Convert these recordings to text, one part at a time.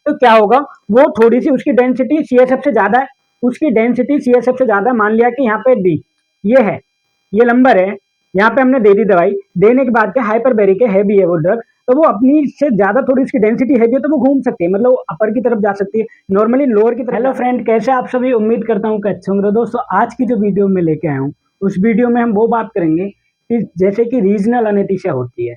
तो क्या होगा, वो थोड़ी सी उसकी डेंसिटी CSF से ज्यादा है, उसकी डेंसिटी CSF से ज्यादा, मान लिया कि यहाँ पे डी ये है, ये नंबर है, यहाँ पे हमने दे दी दवाई, देने के बाद क्या हाइपरबेरिक है, हैवी है वो ड्रग, तो वो अपनी से ज्यादा थोड़ी उसकी डेंसिटी हैवी है तो वो घूम सकती है, मतलब अपर की तरफ जा सकती है, नॉर्मली लोअर की तरफ। हेलो फ्रेंड, कैसे आप सभी, उम्मीद करता हूँ कि अच्छे होंगे। दोस्तों आज की जो वीडियो में लेके आया हूँ, उस वीडियो में हम वो बात करेंगे कि जैसे कि रीजनल अनेस्थीसिया होती है,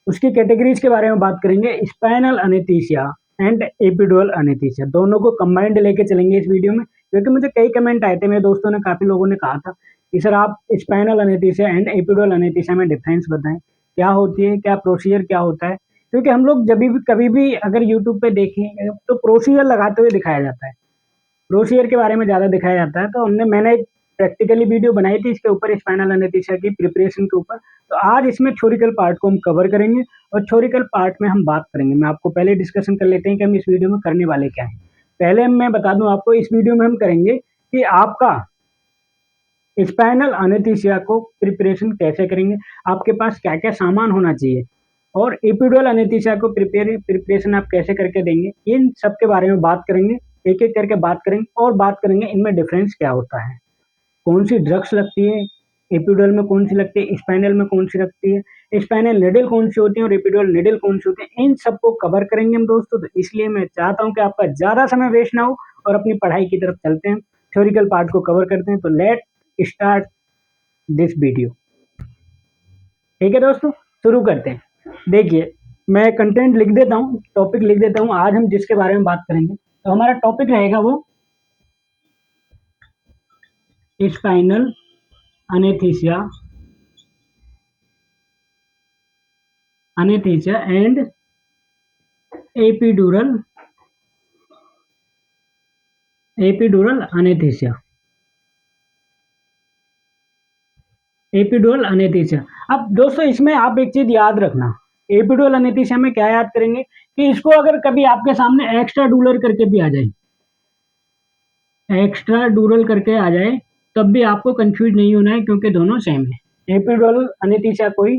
उसकी कैटेगरीज के बारे में बात करेंगे, spinal anaesthesia and epidural anaesthesia, दोनों को कंबाइंड लेके चलेंगे इस वीडियो में, क्योंकि मुझे कई कमेंट आए थे, मेरे दोस्तों ने, काफी लोगों ने कहा था कि सर आप spinal anaesthesia and epidural anaesthesia में डिफरेंस बताएं, क्या होती है, क्या प्रोसीजर क्या होता है, क्योंकि हम लोग जब भी कभी भी अगर यूट्यूब पे देखें तो प्रोसीजर लगाते हुए दिखाया जाता है, प्रोसीजर के बारे में ज़्यादा दिखाया जाता है। तो मैंने एक प्रैक्टिकली वीडियो बनाई थी इसके ऊपर, स्पाइनल अनेस्थीसिया की प्रिपरेशन के ऊपर। तो आज इसमें थ्योरिकल पार्ट को हम कवर करेंगे और थ्योरिकल पार्ट में हम बात करेंगे, मैं आपको पहले डिस्कशन कर लेते हैं कि हम इस वीडियो में करने वाले क्या हैं। पहले मैं बता दूं आपको, इस वीडियो में हम करेंगे कि आपका स्पाइनल अनेस्थीसिया को प्रिपरेशन कैसे करेंगे, आपके पास क्या क्या सामान होना चाहिए, और एपिडुरल अनेस्थीसिया को प्रिपरेशन आप कैसे करके देंगे, इन सब के बारे में बात करेंगे, एक एक करके बात करेंगे और बात करेंगे इनमें डिफरेंस क्या होता है, कौन सी ड्रग्स लगती है, एपिडुरल में कौन सी लगती है, स्पाइनल में कौन सी लगती है, स्पाइनल निडल कौन सी होती है और एपिडुरल निडल कौन सी होती है, इन सबको कवर करेंगे हम दोस्तों। तो इसलिए मैं चाहता हूं कि आपका ज़्यादा समय वेस्ट ना हो और अपनी पढ़ाई की तरफ चलते हैं, थ्योरिकल पार्ट को कवर करते हैं। तो लेट स्टार्ट दिस वीडियो। ठीक है दोस्तों, शुरू करते हैं। देखिए, मैं कंटेंट लिख देता हूँ, टॉपिक लिख देता हूँ, आज हम जिसके बारे में बात करेंगे, तो हमारा टॉपिक रहेगा वो spinal anaesthesia and epidural anaesthesia. Epidural anaesthesia. अब दोस्तों इसमें आप एक चीज याद रखना, एपिडुरल अनेस्थीसिया में क्या याद करेंगे कि इसको अगर कभी आपके सामने एक्स्ट्रा डूलर करके भी आ जाए, एक्स्ट्रा डूरल करके आ जाए, तब भी आपको कंफ्यूज नहीं होना है, क्योंकि दोनों सेम है। एपिडुरल अनेस्थीसिया को ही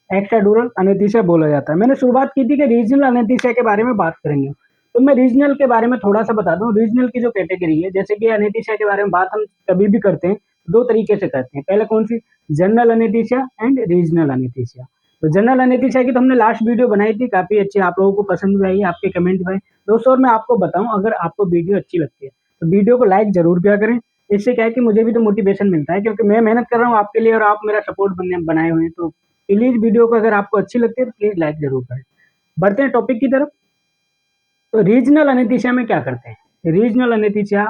एक्स्ट्रा डूरल अनेस्थीसिया बोला जाता है। मैंने शुरुआत की थी कि रीजनल अनेस्थीसिया के बारे में बात करेंगे, तो मैं रीजनल के बारे में थोड़ा सा बता दूं। रीजनल की जो कैटेगरी है, जैसे कि अनेस्थीसिया के बारे में बात हम कभी भी करते हैं, दो तरीके से करते हैं। पहले कौन सी, general anaesthesia and regional anaesthesia. तो जनरल अनेस्थीसिया की तो हमने लास्ट वीडियो बनाई थी, काफी अच्छी, आप लोगों को पसंद भी आई, आपके कमेंट भी आए दोस्तों। और मैं आपको बताऊं, अगर आपको वीडियो अच्छी लगती है तो वीडियो को लाइक जरूर किया करें, इससे क्या है कि मुझे भी तो मोटिवेशन मिलता है, क्योंकि मैं मेहनत कर रहा हूँ आपके लिए और आप मेरा सपोर्ट बनाए हुए हैं। तो प्लीज वीडियो को अगर आपको अच्छी लगती है तो प्लीज लाइक जरूर करें। बढ़ते हैं टॉपिक की तरफ। तो रीजनल अनेस्थीसिया में क्या करते हैं, रीजनल अनेस्थीसिया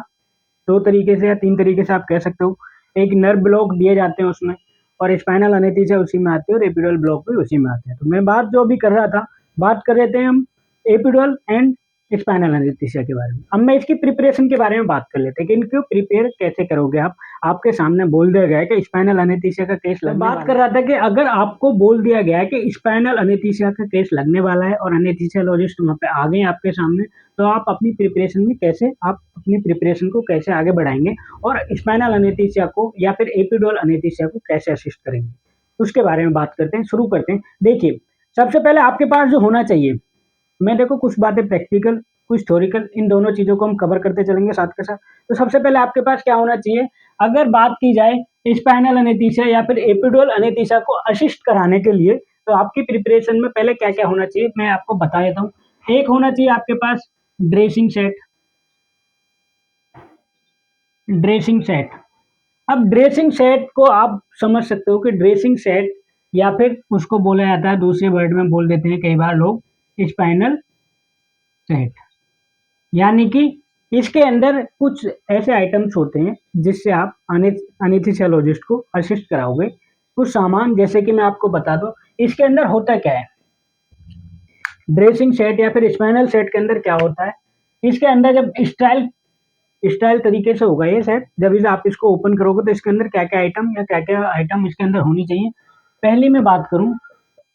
दो तरीके से या तीन तरीके से आप कह सकते हो। एक नर्व ब्लॉक दिए जाते हैं उसमें, और स्पाइनल अनेस्थीसिया उसी में आती है, और एपिडुरल ब्लॉक भी उसी में आते हैं। तो मैं बात जो अभी कर रहा था, बात कर रहे थे हम एपिडुरल एंड स्पाइनल अनेस्थीसिया के बारे में। अब मैं इसकी प्रिपरेशन के बारे में बात कर लेते हैं कि इनको प्रिपेयर कैसे करोगे आप। आपके सामने बोल दिया गया है कि स्पाइनल अनेस्थीसिया का केस लगने वाला है। बात कर रहा था कि अगर आपको बोल दिया गया है कि स्पाइनल अनेस्थीसिया का केस लगने वाला है और अनेस्थीसियोलॉजिस्ट वहाँ पे आ गए आपके सामने, तो आप अपनी प्रिपरेशन में कैसे, आप अपनी प्रिपरेशन को कैसे आगे बढ़ाएंगे और स्पाइनल अनेस्थीसिया को या फिर एपिडुरल अनेस्थीसिया को कैसे असिस्ट करेंगे, उसके बारे में बात करते हैं, शुरू करते हैं। देखिए, सबसे पहले आपके पास जो होना चाहिए, मैं देखो कुछ बातें प्रैक्टिकल कुछ थ्योरिकल, इन दोनों चीजों को हम कवर करते चलेंगे साथ के साथ। तो सबसे पहले आपके पास क्या होना चाहिए, अगर बात की जाए स्पाइनल अनेस्थीसिया या फिर एपिडुरल अनेस्थीसिया को असिस्ट कराने के लिए, तो आपकी प्रिपरेशन में पहले क्या क्या होना चाहिए मैं आपको बता देता हूँ। एक होना चाहिए आपके पास ड्रेसिंग सेट। ड्रेसिंग सेट, अब ड्रेसिंग सेट को आप समझ सकते हो कि ड्रेसिंग सेट, या फिर उसको बोला जाता है, दूसरे वर्ड में बोल देते हैं कई बार लोग, स्पाइनल सेट। यानी कि इसके अंदर कुछ ऐसे आइटम्स होते हैं जिससे आप अनेस्थीसियोलॉजिस्ट को असिस्ट कराओगे। कुछ सामान, जैसे कि मैं आपको बता दूं, इसके अंदर होता क्या है, ड्रेसिंग सेट या फिर स्पाइनल सेट के अंदर क्या होता है, इसके अंदर जब स्टाइल स्टाइल तरीके से होगा ये सेट, जब इसे आप इसको ओपन करोगे तो इसके अंदर क्या क्या आइटम या क्या क्या आइटम इसके अंदर होनी चाहिए। पहली मैं बात करूं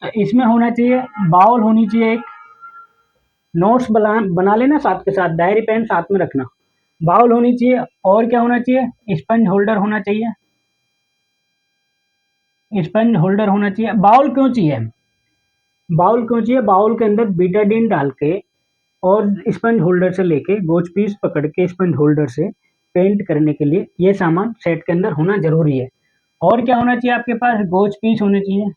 तो इसमें होना चाहिए, बाउल होनी चाहिए, एक नोट्स बना लेना, साथ के साथ डायरी पेन साथ में रखना, बाउल होनी चाहिए, और क्या होना चाहिए, स्पंज होल्डर होना चाहिए। स्पंज होल्डर होना चाहिए। बाउल क्यों चाहिए, बाउल क्यों चाहिए, बाउल के अंदर बीटाडीन डाल के और स्पंज होल्डर से लेके गोज पीस पकड़ के स्पंज होल्डर से पेंट करने के लिए ये सामान सेट के अंदर होना ज़रूरी है। और क्या होना चाहिए आपके पास? गोज पीस होने चाहिए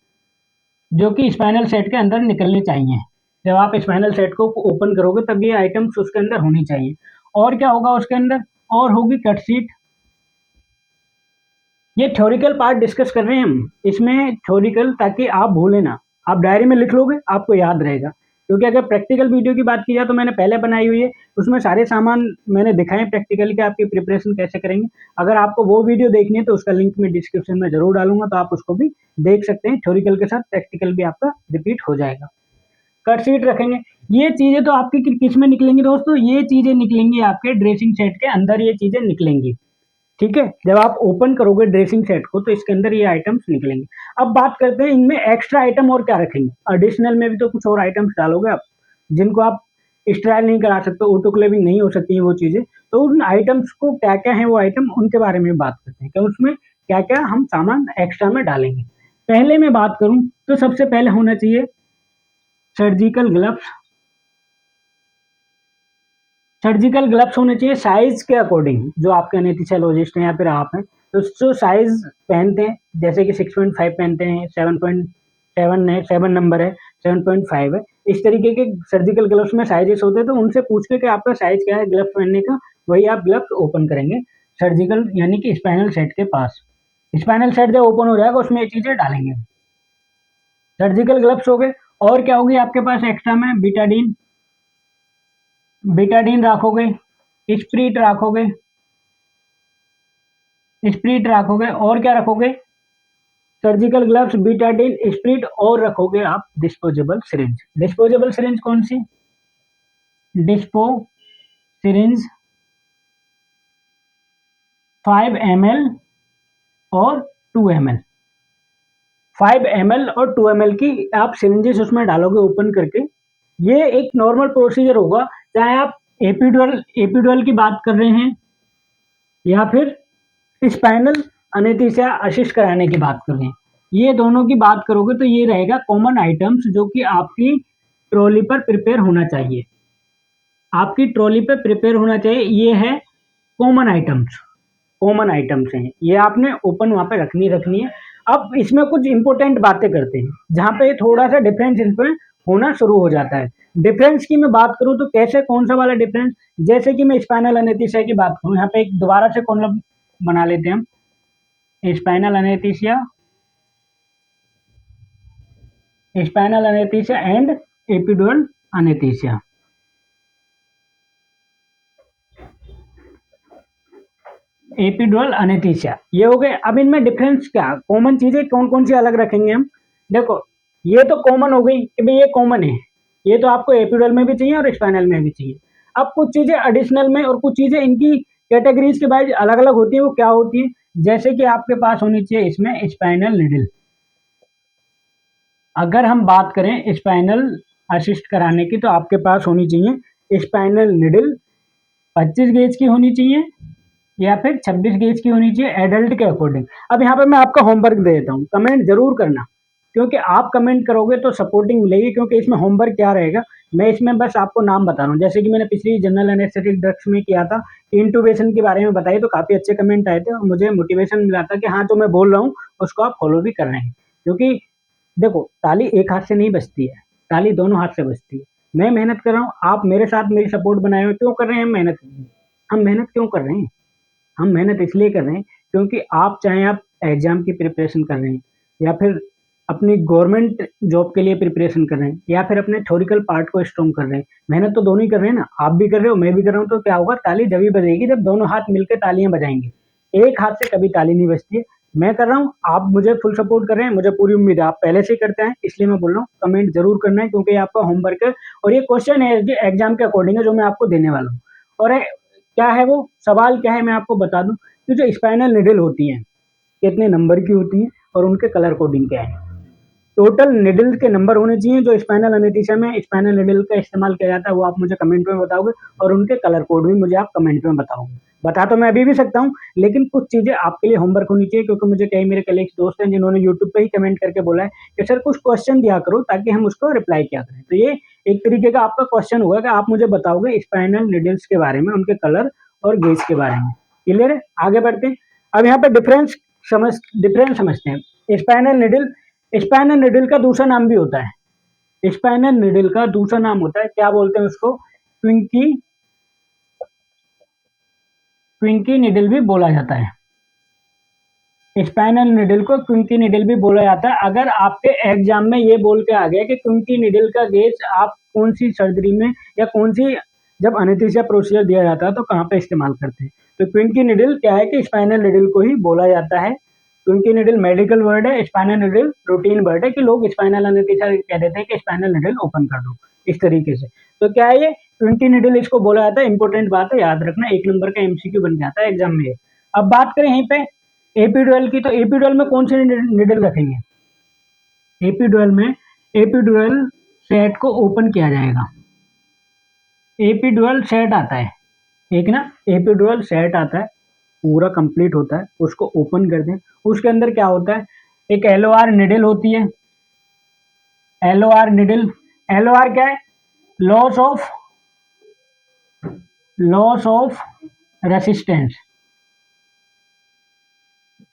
जो कि स्पाइनल सेट के अंदर निकलने चाहिए। जब आप स्पाइनल सेट को ओपन करोगे तब ये आइटम्स उसके अंदर होनी चाहिए। और क्या होगा उसके अंदर? और होगी कट शीट। ये थ्योरिकल पार्ट डिस्कस कर रहे हैं हम, इसमें थ्योरिकल ताकि आप भूलें ना। आप डायरी में लिख लोगे आपको याद रहेगा, क्योंकि अगर प्रैक्टिकल वीडियो की बात की जाए तो मैंने पहले बनाई हुई है, उसमें सारे सामान मैंने दिखाए प्रैक्टिकल के, आपकी प्रिपरेशन कैसे करेंगे। अगर आपको वो वीडियो देखनी है तो उसका लिंक मैं डिस्क्रिप्शन में जरूर डालूंगा, तो आप उसको भी देख सकते हैं। थ्योरिकल के साथ प्रैक्टिकल भी आपका रिपीट हो जाएगा। कट शीट रखेंगे। ये चीजें तो आपकी किस में निकलेंगी दोस्तों? ये चीजें निकलेंगी आपके ड्रेसिंग सेट के अंदर, ये चीजें निकलेंगी। ठीक है, जब आप ओपन करोगे ड्रेसिंग सेट को तो इसके अंदर ये आइटम्स निकलेंगे। अब बात करते हैं इनमें एक्स्ट्रा आइटम और क्या रखेंगे। एडिशनल में भी तो कुछ और आइटम्स डालोगे आप, जिनको आप स्टाइल नहीं करा सकते, ऑटो क्लेविंग नहीं हो सकती है वो चीजें। तो उन आइटम्स को क्या क्या है वो आइटम, उनके बारे में बात करते हैं कि उसमें क्या क्या हम सामान एक्स्ट्रा में डालेंगे। पहले मैं बात करूं तो सबसे पहले होना चाहिए सर्जिकल ग्लव्स। सर्जिकल ग्लव्स होने चाहिए साइज के अकॉर्डिंग, जो आपके एनेस्थीसियोलॉजिस्ट हैं या फिर आप हैं तो जो साइज पहनते हैं, जैसे कि 6.5 पहनते हैं, 7.7 है, 7 नंबर है, 7.5 है, इस तरीके के सर्जिकल ग्लव्स में साइजेस होते हैं। तो उनसे पूछ के कि आपका साइज क्या है ग्लव्स पहनने का, वही आप ग्लव्स ओपन करेंगे सर्जिकल यानी कि स्पाइनल सेट के पास। स्पाइनल सेट जब ओपन हो जाएगा उसमें ये चीजें डालेंगे। सर्जिकल ग्लव्स हो गए। और क्या होगी आपके पास एक्स्ट्रा में? बीटाडीन। बीटाडीन रखोगे, स्प्रीट रखोगे, स्प्रीट रखोगे। और क्या रखोगे? सर्जिकल ग्लव्स, बीटाडीन, स्प्रीट, और रखोगे आप डिस्पोजेबल सिरिंज। डिस्पोजेबल सिरिंज कौन सी? डिस्पो सिरिंज 5 ml और 2 ml। 5 ml और 2 ml की आप सिरिंजेस उसमें डालोगे ओपन करके। ये एक नॉर्मल प्रोसीजर होगा, चाहे आप एपिडुरल की बात कर रहे हैं या फिर स्पाइनल अनेस्थीसिया असिस्ट कराने की बात कर रहे हैं। ये दोनों की बात करोगे तो ये रहेगा कॉमन आइटम्स जो कि आपकी ट्रॉली पर प्रिपेयर होना चाहिए। आपकी ट्रॉली पर प्रिपेयर होना चाहिए, ये है कॉमन आइटम्स। कॉमन आइटम्स हैं ये, आपने ओपन वहां पे रखनी है। अब इसमें कुछ इंपॉर्टेंट बातें करते हैं जहां पे थोड़ा सा डिफरेंस इसमें होना शुरू हो जाता है। डिफरेंस की मैं बात करूं तो कैसे, कौन सा वाला डिफरेंस? जैसे कि मैं स्पाइनल अनेस्थीसिया की बात करूं, यहाँ पे एक दोबारा से कॉलम बना लेते हैं हम। Spinal anaesthesia, spinal anaesthesia and epidural anaesthesia. Epidural anaesthesia ये हो गए। अब इनमें डिफरेंस क्या, कॉमन चीजें कौन कौन सी अलग रखेंगे हम? देखो, ये तो कॉमन हो गई कि भाई ये कॉमन है, ये तो आपको एपिडुरल में भी चाहिए और स्पाइनल में भी चाहिए। अब कुछ चीजें एडिशनल में, और कुछ चीजें इनकी कैटेगरीज के वाइज अलग अलग होती है। वो क्या होती है? जैसे कि आपके पास होनी चाहिए इसमें स्पाइनल निडल। अगर हम बात करें स्पाइनल असिस्ट कराने की तो आपके पास होनी चाहिए स्पाइनल निडल 25 गेज की होनी चाहिए या फिर 26 गेज की होनी चाहिए एडल्ट के अकॉर्डिंग। अब यहाँ पे मैं आपका होमवर्क दे देता हूँ, कमेंट जरूर करना, क्योंकि आप कमेंट करोगे तो सपोर्टिंग मिलेगी। क्योंकि इसमें होमवर्क क्या रहेगा, मैं इसमें बस आपको नाम बता रहा हूँ। जैसे कि मैंने पिछली जनरल एनेस्थेटिक ड्रग्स में किया था, इंटूबेशन के बारे में बताई, तो काफी अच्छे कमेंट आए थे और मुझे मोटिवेशन मिला था कि हाँ जो मैं बोल रहा हूँ उसको आप फॉलो भी कर रहे हैं। क्योंकि देखो, ताली एक हाथ से नहीं बजती है, ताली दोनों हाथ से बजती है। मैं मेहनत कर रहा हूँ, आप मेरे साथ मेरी सपोर्ट बनाए हुए क्यों कर रहे हैं? मेहनत, हम मेहनत क्यों कर रहे हैं? हम मेहनत इसलिए कर रहे हैं क्योंकि आप, चाहे आप एग्जाम की प्रिपरेशन कर रहे हैं या फिर अपनी गवर्नमेंट जॉब के लिए प्रिपरेशन कर रहे हैं या फिर अपने थ्योरिकल पार्ट को स्ट्रॉन्ग कर रहे हैं, मेहनत तो दोनों ही कर रहे हैं ना। आप भी कर रहे हो, मैं भी कर रहा हूँ। तो क्या होगा, ताली जब भी बजेगी जब दोनों हाथ मिलकर तालियां बजाएंगे। एक हाथ से कभी ताली नहीं बजती है। मैं कर रहा हूँ, आप मुझे फुल सपोर्ट कर रहे हैं, मुझे पूरी उम्मीद है आप पहले से ही करते हैं, इसलिए मैं बोल रहा हूँ कमेंट जरूर करना है, क्योंकि ये आपका होमवर्क है और ये क्वेश्चन है एग्जाम के अकॉर्डिंग है जो मैं आपको देने वाला हूँ। और क्या है वो सवाल, क्या है मैं आपको बता दूं कि जो स्पाइनल निडल होती हैं कितने नंबर की होती हैं और उनके कलर कोडिंग क्या है। टोटल निडल के नंबर होने चाहिए जो स्पाइनल एनेस्थीसिया में स्पाइनल निडल का इस्तेमाल किया जाता है, वो आप मुझे कमेंट में बताओगे, और उनके कलर कोड भी मुझे आप कमेंट में बताओगे। बता तो मैं अभी भी सकता हूँ, लेकिन कुछ चीजें आपके लिए होमवर्क होनी चाहिए, क्योंकि मुझे कई मेरे कलीग्स दोस्त हैं जिन्होंने यूट्यूब पे ही कमेंट करके बोला है कि सर कुछ क्वेश्चन दिया करो ताकि हम उसको रिप्लाई किया करें। तो ये एक तरीके का आपका क्वेश्चन होगा कि आप मुझे बताओगे स्पाइनल निडल्स के बारे में, उनके कलर और गेज के बारे में। क्लियर है? आगे बढ़ते हैं। अब यहाँ पे डिफरेंस समझते हैं। स्पाइनल निडल का दूसरा नाम भी होता है। स्पाइनल निडल का दूसरा नाम होता है, क्या बोलते हैं उसको? क्विंकी निडल भी बोला जाता है। स्पाइनल निडल को क्विंकी निडल भी बोला जाता है। अगर आपके एग्जाम में ये बोल के आ गया कि क्विंकी निडल का गेज आप कौन सी सर्जरी में या कौन सी, जब एनेस्थीसिया प्रोसीजर दिया जाता है तो कहाँ पे इस्तेमाल करते हैं, तो क्विंकी निडल क्या है कि स्पाइनल निडल को ही बोला जाता है। क्विंकी निडल मेडिकल वर्ड है, स्पाइनल निडल रूटीन वर्ड है कि लोग स्पाइनल एनेस्थीसिया कह देते हैं कि स्पाइनल निडल ओपन कर दो, इस तरीके से। तो क्या है ये क्विंकी निडल, इसको बोला जाता है। इंपॉर्टेंट बात है, याद रखना, 1 नंबर का एमसीक्यू बन जाता है एग्जाम में। अब बात करें यहीं पे एपिड्यूरल की, तो एपिड्यूरल में कौन से निडल रखेंगे? एपिड्यूरल सेट को ओपन किया जाएगा। एपिड्यूरल सेट आता है एक ना, एपिड्यूरल सेट आता है, पूरा कंप्लीट होता है, उसको ओपन कर दें। उसके अंदर क्या होता है? एक एलओआर निडल होती है। एलओआर निडल, एलओआर क्या है? Loss of resistance,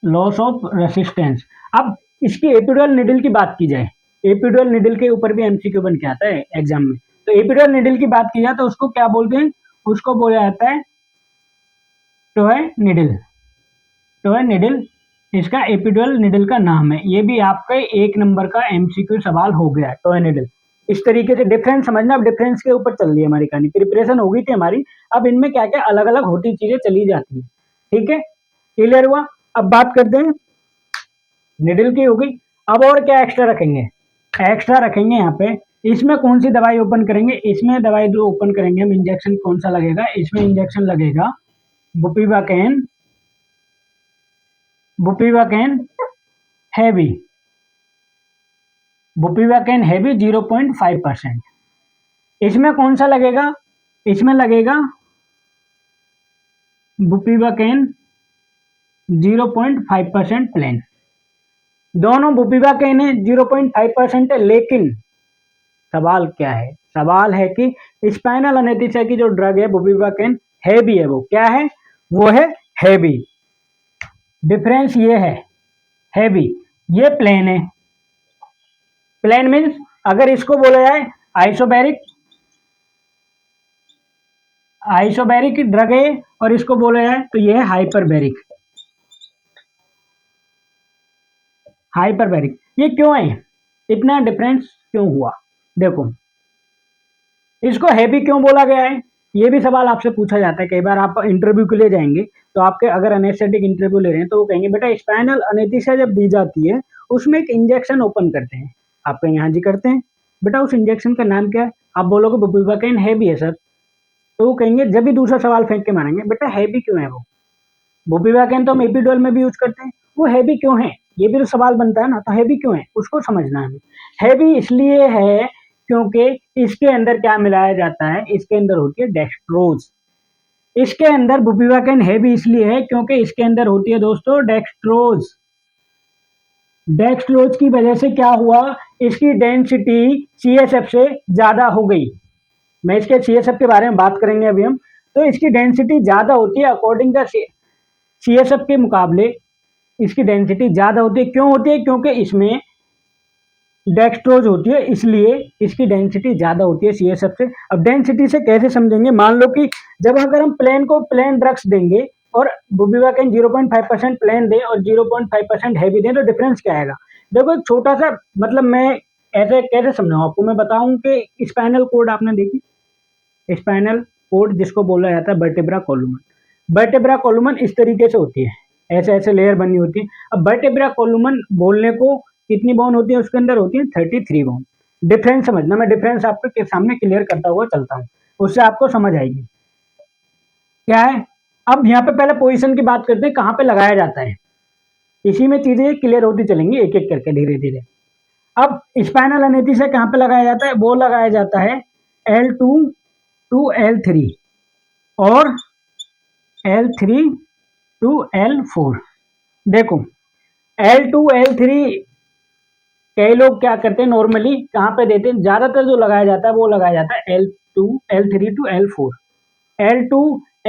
loss of resistance. अब इसकी एपिड्यूरल निडल की बात की जाए, एपिड्यूरल निडल के ऊपर भी एमसीक्यू बन के आता है एग्जाम में। तो एपिड्यूरल निडल की बात की जाए तो उसको क्या बोलते हैं? उसको बोला जाता है टॉय निडल। टॉय निडल इसका एपिड्यूरल निडल का नाम है। ये भी आपका 1 नंबर का एमसीक्यू सवाल हो गया, टॉय निडल। इस तरीके से डिफरेंस समझना। अब डिफरेंस के ऊपर चल रही है हमारी कहानी, प्रिपरेशन हो गई थी हमारी, अब इनमें क्या क्या अलग अलग होती चीजें चली जाती है। ठीक है, क्लियर हुआ? अब बात करते हैं, निडल की हो गई। अब और क्या एक्स्ट्रा रखेंगे? एक्स्ट्रा रखेंगे यहाँ पे, इसमें कौन सी दवाई ओपन करेंगे? इसमें दवाई जो ओपन करेंगे हम, इंजेक्शन कौन सा लगेगा? इसमें इंजेक्शन लगेगा बुपिवाकेन हैवी, बुपिवाकेन हैवी 0.5%। इसमें कौन सा लगेगा? इसमें लगेगा बुपिवाकेन 0.5% प्लेन। दोनों बुपिवाकेन है 0.5% है, लेकिन सवाल क्या है? सवाल है कि स्पाइनल एनेस्थीसिया की जो ड्रग है बुपिवाकेन हैवी है, वो क्या है? वो है हैवी। डिफरेंस ये है, हैवी, ये प्लेन है। प्लेन मीन्स अगर इसको बोला जाए आइसोबैरिक ड्रग है, और इसको बोला जाए तो ये है हाइपरबैरिक। ये क्यों है? इतना डिफरेंस क्यों हुआ? देखो, इसको हैवी क्यों बोला गया है, ये भी सवाल आपसे पूछा जाता है। कई बार आप इंटरव्यू के लिए जाएंगे तो आपके अगर एनेस्थेटिक इंटरव्यू ले रहे हैं तो वो कहेंगे बेटा स्पाइनल एनेस्थीसिया जब दी जाती है उसमें एक इंजेक्शन ओपन करते हैं, आपके यहाँ जी करते हैं, बेटा उस इंजेक्शन का नाम क्या है? आप बोलोगे बुपिवाकेन हैवी है सर, तो वो कहेंगे, जब भी दूसरा सवाल फेंक के मारेंगे, बेटा हैवी क्यों है वो? बुपिवाकेन तो हम एपिड्यूरल में भी यूज करते हैं, वो हैवी क्यों है? ये भी तो सवाल बनता है ना, तो हैवी क्यों है उसको समझना है हमें। हैवी इसलिए है क्योंकि इसके अंदर क्या मिलाया जाता है? इसके अंदर होती है डेक्सट्रोज। इसके अंदर बुपिवाकेन हैवी इसलिए है क्योंकि इसके अंदर होती है दोस्तों डेक्सट्रोज। डेक्सट्रोज की वजह से क्या हुआ? इसकी डेंसिटी सीएसएफ से ज्यादा हो गई। मैं इसके सीएसएफ के बारे में बात करेंगे अभी हम। तो इसकी डेंसिटी ज्यादा होती है अकॉर्डिंग द सीएसएफ के मुकाबले, इसकी डेंसिटी ज्यादा होती है। क्यों होती है? क्योंकि इसमें डेक्सट्रोज होती है, इसलिए इसकी डेंसिटी ज्यादा होती है सीएसएफ से। अब डेंसिटी से कैसे समझेंगे? मान लो कि जब अगर हम प्लेन ड्रग्स देंगे और बुपिवाकेन 0.5% प्लेन दें और 0.5% हैवी दें, तो डिफरेंस क्या आएगा? देखो एक छोटा सा, मतलब मैं ऐसे कैसे समझाऊं आपको? मैं बताऊं कि स्पाइनल कोड आपने देखी, स्पाइनल कोड जिसको बोला जाता है वर्टेब्रा कोलुमन। वर्टेब्रा कोलुमन इस तरीके से होती है, ऐसे ऐसे लेयर बनी होती है। अब वर्टेब्रा कोलुमन बोलने को कितनी बोन होती है? उसके अंदर होती है 33 बोन। डिफरेंस समझना, मैं डिफरेंस आपके सामने क्लियर करता हुआ चलता हूँ, उससे आपको समझ आएगी क्या है। अब यहाँ पे पहले पोजीशन की बात करते हैं, कहाँ पे लगाया जाता है, इसी में चीजें क्लियर होती चलेंगी एक एक करके धीरे धीरे। अब स्पाइनल एनेस्थीसिया कहाँ पे लगाया जाता है? वो लगाया जाता है L2 टू L3 और L3 टू L4। देखो L2 L3 कई लोग क्या करते हैं नॉर्मली कहाँ पे देते हैं, ज़्यादातर जो लगाया जाता है वो लगाया जाता है L2 L3 to L4। L2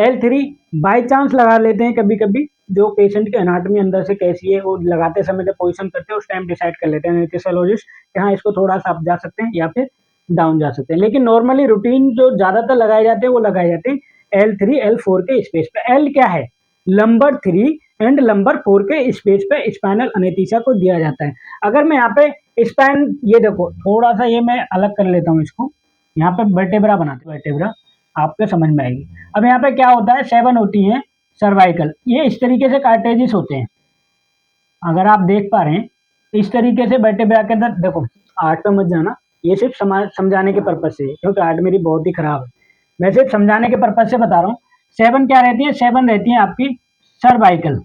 L3 by chance लगा लेते हैं कभी कभी, जो पेशेंट के एनाटॉमी अंदर से कैसी है वो लगाते समय जब पोजीशन करते हैं उस टाइम डिसाइड कर लेते हैं एनेस्थेसियोलॉजिस्ट कि हाँ इसको थोड़ा सा अप जा सकते हैं या फिर डाउन जा सकते हैं। लेकिन नॉर्मली रूटीन जो ज़्यादातर लगाए जाते हैं वो लगाए जाते हैं L3 L4 के स्पेस पे। L क्या है, लंबर 3 एंड लंबर 4 के स्पेस पे स्पाइनल अनेस्थीसिया को दिया जाता है। अगर मैं यहाँ पे स्पाइन, ये देखो थोड़ा सा ये मैं अलग कर लेता हूँ इसको, यहाँ पे वर्टेब्रा बनाते हैं, वर्टेब्रा आपके समझ में आएगी। अब यहाँ पे क्या होता है, 7 होती हैं सर्वाइकल, ये इस तरीके से कार्टेजिस होते हैं, अगर आप देख पा रहे हैं इस तरीके से वर्टेब्रा के अंदर। देखो आर्ट पे मत जाना, ये सिर्फ समझाने के पर्पज से है, क्योंकि आर्ट मेरी बहुत ही खराब है, मैं सिर्फ समझाने के पर्पज से बता रहा हूँ। 7 क्या रहती है, 7 रहती है आपकी सर्वाइकल।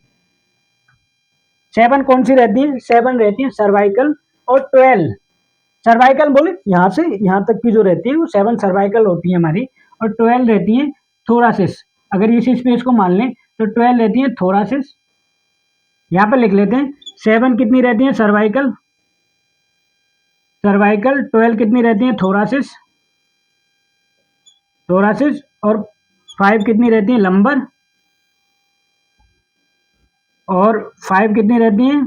7 कौन सी रहती है, 7 रहती है सर्वाइकल। और 12 सर्वाइकल बोले यहाँ से यहाँ तक की जो रहती है वो 7 सर्वाइकल होती है हमारी, और 12 रहती है थोरासिस। अगर इसी स्पेस को मान लें तो 12 रहती है थोरासिस। यहाँ पे लिख लेते हैं 7 कितनी रहती है सर्वाइकल, सर्वाइकल 12 कितनी रहती है थोरासिस, थोरासिस, और 5 कितनी रहती है लंबर, और 5 कितनी रहती हैं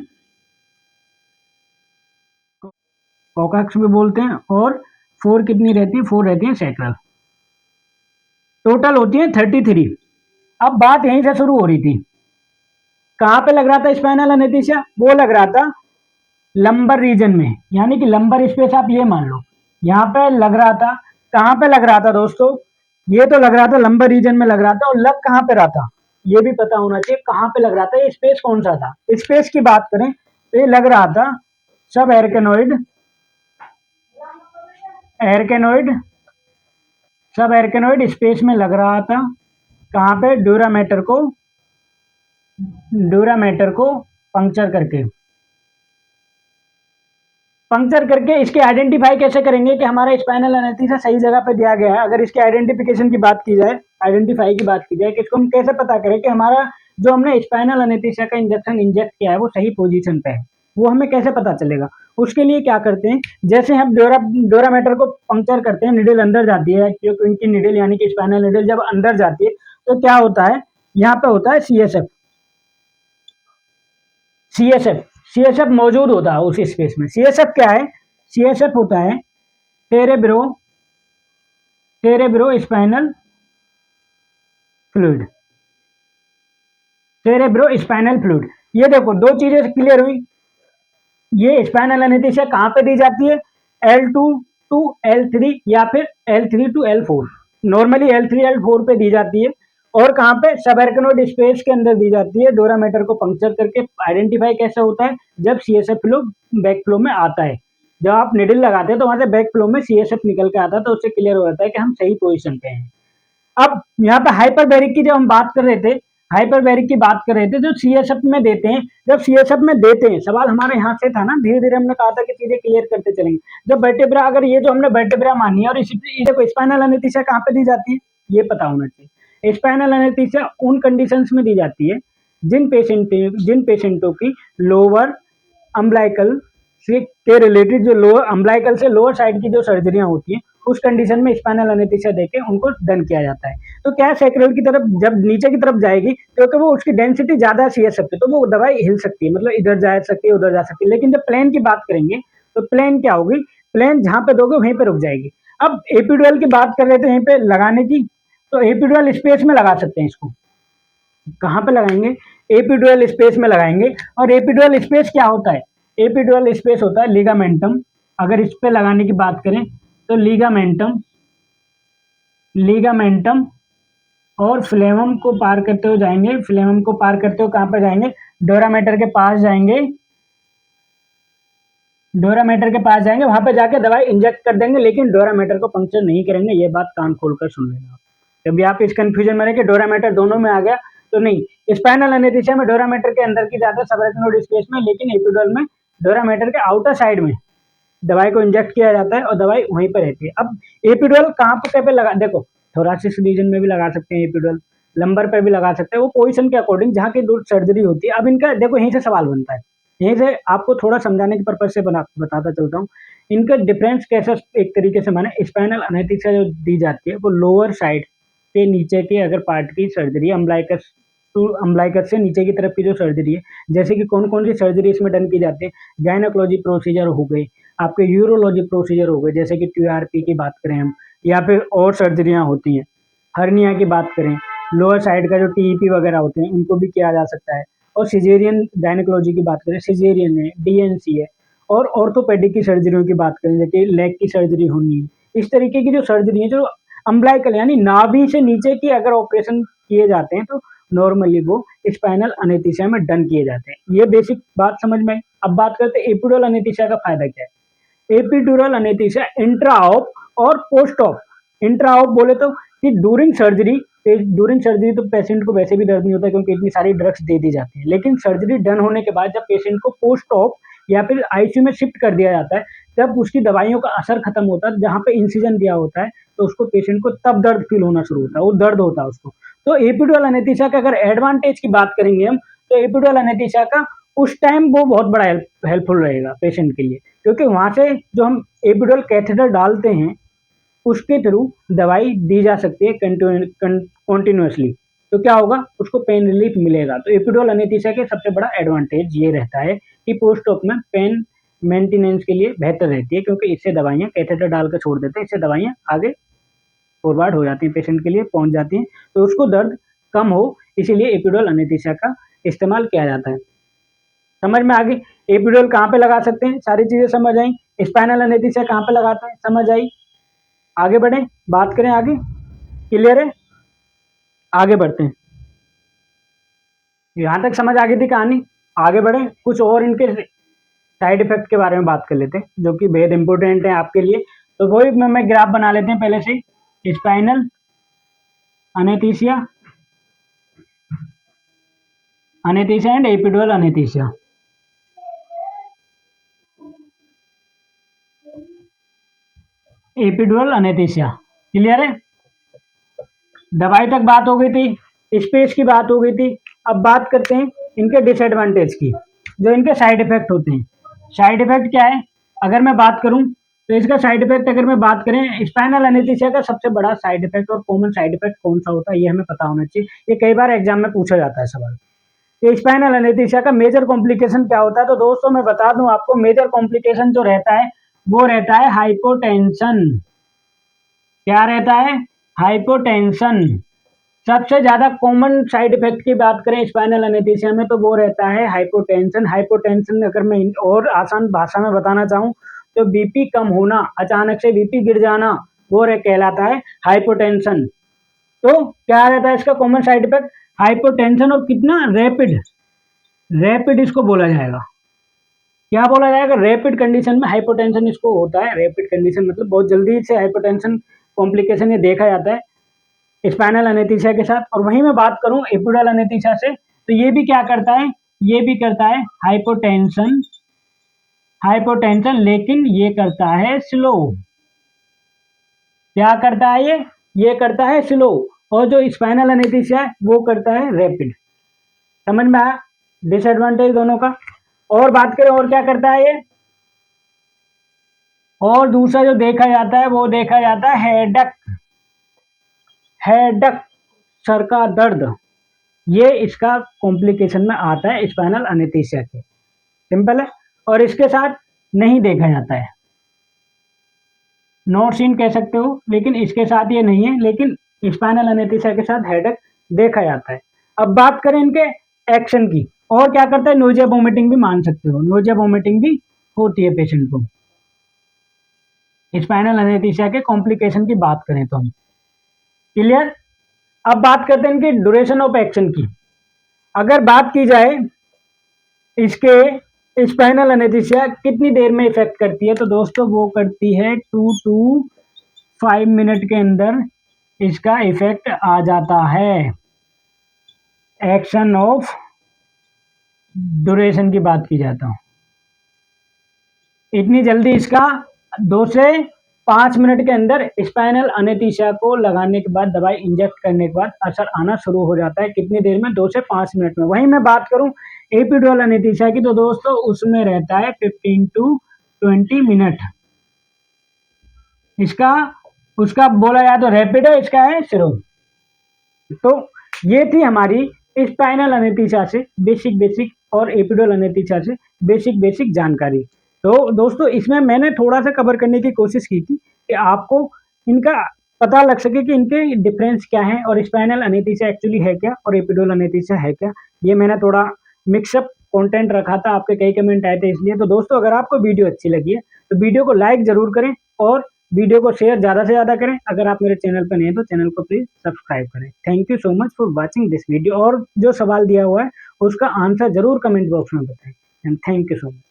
कोकाक्स भी बोलते हैं, और 4 कितनी रहती है, 4 रहती है सैक्रल। टोटल होती है 33। अब बात यहीं से शुरू हो रही थी, कहाँ पे लग रहा था स्पाइनल एनेस्थीसिया, वो लग रहा था लंबर रीजन में, यानी कि लंबर स्पेस आप ये मान लो यहाँ पे लग रहा था। कहाँ पे लग रहा था दोस्तों, ये तो लग रहा था लंबर रीजन में लग रहा था, और लग कहाँ पे रहा था ये भी पता होना चाहिए, कहाँ पे लग रहा था, ये स्पेस कौन सा था। स्पेस की बात करें तो ये लग रहा था सब एरकेनोइड, एरकेनोइड, सब एरकेनोइड स्पेस में लग रहा था। कहाँ पे, ड्यूरामेटर को पंक्चर करके, पंक्चर करके इसके आइडेंटिफाई कैसे करेंगे कि हमारा स्पाइनल एनेस्थीसिया सही जगह पे दिया गया है। अगर इसके आइडेंटिफिकेशन की बात की जाए, आइडेंटिफाई की बात की जाए कि इसको हम कैसे पता करें कि हमारा जो हमने स्पाइनल एनेस्थीसिया का इंजेक्शन इंजेक्ट किया है वो सही पोजीशन पे है, वो हमें कैसे पता चलेगा। उसके लिए क्या करते हैं, जैसे हम डोरामेटर को पंक्चर करते हैं, निडल अंदर जाती है, क्योंकि उनकी निडल यानी कि स्पाइनल निडल जब अंदर जाती है तो क्या होता है, यहाँ पे होता है CSF, CSF, CSF मौजूद होता है उस स्पेस में। CSF क्या है, CSF होता है cerebro, cerebro spinal fluid, cerebro spinal fluid. ये देखो दो चीजें क्लियर हुई, ये स्पाइनल एनेस्थीसिया कहाँ पे दी जाती है, L2 टू L3 या फिर L3 to L4, normally L3 L4 पे दी जाती है। और कहाँ पे, सबएरकनोइड स्पेस के अंदर दी जाती है। डोरामेटर को पंक्चर करके आइडेंटिफाई कैसे होता है, जब CSF फ्लो बैक फ्लो में आता है, जब आप निडल लगाते हैं तो वहां से बैक फ्लो में CSF निकल के आता है, तो उससे क्लियर हो जाता है कि हम सही पोजिशन पे हैं। अब यहाँ पे हाइपरबैरिक की जब हम बात कर रहे थे, हाइपरबैरिक की बात कर रहे थे जो CSF में देते हैं, जब CSF में देते हैं, सवाल हमारे यहाँ से था ना, धीरे धीरे हमने कहा था कि चीजें क्लियर करते चलेंगे। जब वर्टेब्रा, अगर ये जो हमने वर्टेब्रा मानी है, और इसी देखो स्पाइनल एनेस्थीसिया कहाँ पे दी जाती है ये पता होना चाहिए। स्पाइनल एनेस्थीसिया उन कंडीशंस में दी जाती है जिन पेशेंटों की लोअर अम्बलाइकल से के रिलेटेड, जो लोअर अम्बलाइकल से लोअर साइड की जो सर्जरियां होती हैं, उस कंडीशन में स्पाइनल एनेस्थीसिया देके उनको डन किया जाता है। तो क्या सैक्रल की तरफ जब नीचे की तरफ जाएगी, क्योंकि वो उसकी डेंसिटी ज्यादा है CSF पे, तो वो दवाई हिल सकती है, मतलब इधर जा सकती है उधर जा सकती है। लेकिन जब प्लेन की बात करेंगे तो प्लेन क्या होगी, प्लेन जहां पे दोगे वहीं पे रुक जाएगी। अब एपिड्यूरल की बात कर रहे थे यहीं पे लगाने की, तो एपिड्यूरल स्पेस में लगा सकते हैं इसको। कहाँ पे लगाएंगे, एपिड्यूरल स्पेस में लगाएंगे। और एपिड्यूरल स्पेस क्या होता है, एपिड्यूरल स्पेस होता है लिगामेंटम। अगर इस पे लगाने की बात करें तो लिगामेंटम, लिगामेंटम और फ्लेमम को पार करते हुए जाएंगे, फ्लेमम को पार करते हुए कहाँ पे जाएंगे, डोरामेटर के पास जाएंगे, डोरामेटर के पास जाएंगे, वहां पे जाके दवाई इंजेक्ट कर देंगे, लेकिन डोरामेटर को पंक्चर नहीं करेंगे। ये बात कान खोलकर सुन लेना। कभी आप इस कंफ्यूजन में रहे कि डोरामेटर दोनों में आ गया, तो नहीं। स्पाइनल एनेस्थीसिया में डोरामेटर के अंदर की जाता है सबएरकनोइड स्पेस में, लेकिन एपिड्यूरल में डोरामेटर के आउटर साइड में दवाई को इंजेक्ट किया जाता है और दवाई वहीं पर रहती है। अब एपिड्यूरल कहाँ पे लगा, देखो थोरासिस रीजन में भी लगा सकते हैं एपिड्यूरल, लंबर पे भी लगा सकते हैं, वो पोजीशन के अकॉर्डिंग जहाँ की दूर सर्जरी होती है। अब इनका देखो यहीं से सवाल बनता है, यहीं से आपको थोड़ा समझाने के पर्पज से बताता चलता हूँ। इनका डिफरेंस कैसा एक तरीके से माने, स्पाइनल एनेस्थीसिया जो दी जाती है वो लोअर साइड के नीचे के अगर पार्ट की सर्जरी, अम्बलाइकस टू अम्बलाइकस से नीचे की तरफ की जो सर्जरी है, जैसे कि कौन कौन सी सर्जरी इसमें डन की जाती है, गायनोकोलॉजी प्रोसीजर हो गई, आपके यूरोलॉजी प्रोसीजर हो गए, जैसे कि TRP की बात करें हम, या फिर और सर्जरियाँ होती हैं, हर्निया की बात करें, लोअर साइड का जो TEP वगैरह होते हैं उनको भी किया जा सकता है। और सिजेरियन गायनोकोलॉजी की बात करें, सिजेरियन है, DNC है, और ऑर्थोपेडिक की सर्जरियों की बात करें, जैसे लेग की सर्जरी होनी है, इस तरीके की जो सर्जरी है जो अम्बलाइकल यानी नाभि से नीचे की अगर ऑपरेशन किए जाते हैं तो नॉर्मली वो स्पाइनल एनेस्थीसिया में डन किए जाते हैं। ये बेसिक बात समझ में आई। अब बात करते हैं एपिड्यूरल एनेस्थीसिया का फायदा क्या है। एपिड्यूरल एनेस्थीसिया इंट्रा ऑप और पोस्ट ऑप, इंट्रा ऑप बोले तो कि ड्यूरिंग सर्जरी तो पेशेंट को वैसे भी दर्द नहीं होता क्योंकि इतनी सारी ड्रग्स दे दी जाती है, लेकिन सर्जरी डन होने के बाद जब पेशेंट को पोस्ट ऑप या फिर ICU में शिफ्ट कर दिया जाता है, तब उसकी दवाइयों का असर खत्म होता है, जहाँ पे इंसिजन दिया होता है तो उसको पेशेंट को तब दर्द फील होना शुरू होता है, वो दर्द होता है उसको। तो एपिड्यूरल एनेस्थीसिया का अगर एडवांटेज की बात करेंगे हम, तो एपिड्यूरल एनेस्थीसिया का उस टाइम वो बहुत बड़ा हेल्पफुल रहेगा पेशेंट के लिए, क्योंकि वहां से जो हम एपिड्यूरल कैथेटर डालते हैं उसके थ्रू दवाई दी जा सकती है कंटिन्यूअसली, तो क्या होगा, उसको पेन रिलीफ मिलेगा। तो एपिड्यूरल एनेस्थीसिया के सबसे बड़ा एडवांटेज ये रहता है कि पोस्ट ऑप में पेन मेंटेनेंस के लिए बेहतर रहती है, क्योंकि इससे दवाइयाँ कैथेटर डाल कर छोड़ देते हैं, इससे दवाइयाँ आगे फॉरवर्ड हो जाती हैं, पेशेंट के लिए पहुंच जाती हैं, तो उसको दर्द कम हो, इसीलिए एपिड्यूरल एनेस्थीसिया का इस्तेमाल किया जाता है। समझ में आ गई। एपिड्यूरल कहाँ पे लगा सकते हैं, सारी चीजें समझ आई। स्पाइनल एनेस्थीसिया कहाँ पे लगाते हैं, समझ आई। आगे बढ़े, बात करें आगे, क्लियर है, आगे बढ़ते हैं। यहाँ तक समझ आ गई थी कहानी, आगे बढ़े कुछ और इनके साइड इफेक्ट के बारे में बात कर लेते हैं जो कि बेहद इंपॉर्टेंट है आपके लिए। तो वही मैं ग्राफ बना लेते हैं पहले से। Spinal anaesthesia and epidural anaesthesia. Epidural anaesthesia clear है। दवाई तक बात हो गई थी, स्पेस की बात हो गई थी। अब बात करते हैं इनके डिसएडवांटेज की, जो इनके साइड इफेक्ट होते हैं। साइड इफेक्ट क्या है, अगर मैं बात करूं तो इसका साइड इफेक्ट अगर मैं बात करें, स्पाइनल एनेस्थीसिया का सबसे बड़ा साइड इफेक्ट और कॉमन साइड इफेक्ट कौन सा होता है ये हमें पता होना चाहिए, ये कई बार एग्जाम में पूछा जाता है सवाल। ये स्पाइनल एनेस्थीसिया का मेजर कॉम्प्लिकेशन क्या होता है, तो दोस्तों मैं बता दूं आपको, मेजर कॉम्प्लिकेशन जो रहता है वो रहता है हाइपोटेंशन। क्या रहता है, हाइपोटेंशन। सबसे ज्यादा कॉमन साइड इफेक्ट की बात करें स्पाइनल एनेस्थीसिया में तो वो रहता है हाइपोटेंशन। हाइपोटेंशन अगर मैं और आसान भाषा में बताना चाहूँ तो BP कम होना, अचानक से BP गिर जाना, वो कहलाता है हाइपोटेंशन। तो क्या रहता है इसका कॉमन साइड इफेक्ट, हाइपोटेंशन, और कितना रैपिड, रैपिड इसको बोला जाएगा। क्या बोला जाएगा, रैपिड कंडीशन में हाइपोटेंशन इसको होता है। रैपिड कंडीशन मतलब बहुत जल्दी से हाइपोटेंशन कॉम्प्लिकेशन ये देखा जाता है स्पाइनल एनेस्थीसिया के साथ। और वहीं मैं बात करूं एपिड्यूरल एनेस्थीसिया से, तो ये भी क्या करता है, ये भी करता है हाइपोटेंशन, हाइपोटेंशन, लेकिन ये करता है स्लो। क्या करता है ये करता है स्लो, और जो स्पाइनल एनेस्थीसिया है वो करता है रैपिड। समझ में आया डिसएडवांटेज दोनों का। और बात करें और क्या करता है ये, और दूसरा जो देखा जाता है वो देखा जाता है हेडेक, हेडेक सर का दर्द, ये इसका कॉम्प्लिकेशन में आता है स्पाइनल एनेस्थीसिया के। सिंपल है, और इसके साथ नहीं देखा जाता है, नॉट सीन कह सकते हो, लेकिन इसके साथ ये नहीं है, लेकिन स्पाइनल एनेस्थीसिया के साथ हेडेक देखा जाता है। अब बात करें इनके एक्शन की, और क्या करता है, नोजिया वोमिटिंग भी मान सकते हो, नोजिया वोमिटिंग भी होती है पेशेंट को स्पाइनल एनेस्थीसिया के कॉम्प्लिकेशन की बात करें तो हम। क्लियर। अब बात करते हैं इनकी ड्यूरेशन ऑफ एक्शन की। अगर बात की जाए इसके स्पाइनल एनेस्थीसिया कितनी देर में इफेक्ट करती है, तो दोस्तों वो करती है 2 to 5 मिनट के अंदर इसका इफेक्ट आ जाता है। एक्शन ऑफ ड्यूरेशन की बात की जाता हूं, इतनी जल्दी इसका 2 से 5 मिनट के अंदर स्पाइनल एनेस्थीसिया को लगाने के बाद, दवाई इंजेक्ट करने के बाद असर आना शुरू हो जाता है। कितनी देर में? 2 से 5 मिनट में। वहीं मैं बात करूं एपिड्यूरल एनेस्थीसिया की, तो दोस्तों उसमें रहता है 15 टू 20 मिनट। इसका उसका बोला जाए तो रैपिड है, इसका है स्लो। तो ये थी हमारी स्पाइनल एनेस्थीसिया से बेसिक और एपिड्यूरल एनेस्थीसिया से बेसिक जानकारी। तो दोस्तों इसमें मैंने थोड़ा सा कवर करने की कोशिश की थी कि आपको इनका पता लग सके कि इनके डिफरेंस क्या है और स्पाइनल एनेस्थीसिया एक्चुअली है क्या और एपिड्यूरल एनेस्थीसिया है क्या। ये मैंने थोड़ा मिक्सअप कंटेंट रखा था, आपके कई कमेंट आए थे इसलिए। तो दोस्तों अगर आपको वीडियो अच्छी लगी है तो वीडियो को लाइक जरूर करें और वीडियो को शेयर ज़्यादा से ज़्यादा करें। अगर आप मेरे चैनल पर नए हैं तो चैनल को प्लीज़ सब्सक्राइब करें। Thank you so much for watching this video. और जो सवाल दिया हुआ है उसका आंसर जरूर कमेंट बॉक्स में बताएं। And thank you so much.